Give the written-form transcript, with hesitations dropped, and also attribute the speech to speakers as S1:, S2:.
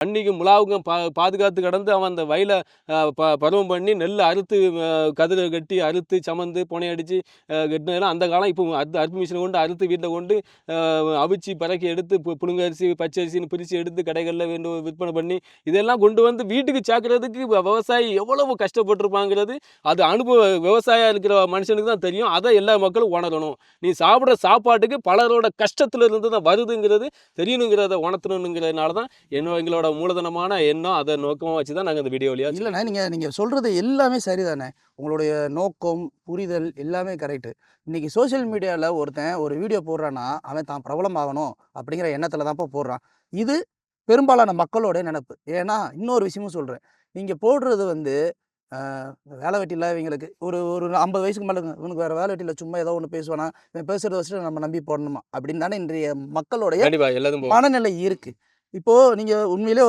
S1: பன்னிக்கும் முலாவுக்கும் பாதுகாத்து கடந்து அவன் அந்த வயலை பருவம் பண்ணி நெல் அறுத்து கதிரை கட்டி அறுத்து சமந்து புனையடிச்சு கட்டினதெல்லாம் அந்த காலம். இப்போ அறுப்பு மிஷினை கொண்டு அறுத்து வீட்டில் கொண்டு அவிச்சு பறக்கி எடுத்து புழுங்க அரிசி பச்சை அரிசின்னு பிரித்து எடுத்து கடைகளில் விற்பனை பண்ணி இதெல்லாம் கொண்டு வந்து வீட்டுக்கு சேர்க்கறதுக்கு விவசாயி எவ்வளவு கஷ்டப்பட்டிருப்பாங்கிறது அது விவசாயம் இருக்கிற மனுஷனுக்கு தான் தெரியும். அதை எல்லா மக்களும் உணரணும். நீ சாப்பிட்ற சாப்பாட்டுக்கு பலரோட கஷ்டத்துல இருந்து தான் வருதுங்கிறது தெரியணுங்கிறத உணர்த்தணுங்கிறதுனால தான் எங்களோட மூலதனமான எண்ணம் அதை நோக்கமாக வச்சு தான் நாங்கள் இந்த வீடியோ வழியாக.
S2: இல்லைண்ணா, நீங்கள் சொல்கிறது எல்லாமே சரிதானே. உங்களுடைய நோக்கம் புரிதல் எல்லாமே கரெக்டு. இன்றைக்கி சோஷியல் மீடியாவில் ஒருத்தன் ஒரு வீடியோ போடுறான்னா அவன் தான் பிரபலமாகணும் அப்படிங்கிற எண்ணத்தில் தான்ப்பா போடுறான். இது பெரும்பாலான மக்களோட நினைப்பு. ஏன்னா இன்னொரு விஷயமும் சொல்கிறேன், நீங்கள் போடுறது வந்து வேலை வெட்டியில் இவங்களுக்கு ஒரு 50 வயசுக்கு மேலே இவனுக்கு வேறு வேலை வெட்டியில் சும்மா ஏதோ ஒன்று பேசுவானா, இவன் பேசுகிறத வச்சுட்டு நம்ம நம்பி போடணுமா அப்படின்னு தானே இன்றைய மக்களுடைய மனநிலை இருக்குது. இப்போது நீங்கள் உண்மையிலே ஒரு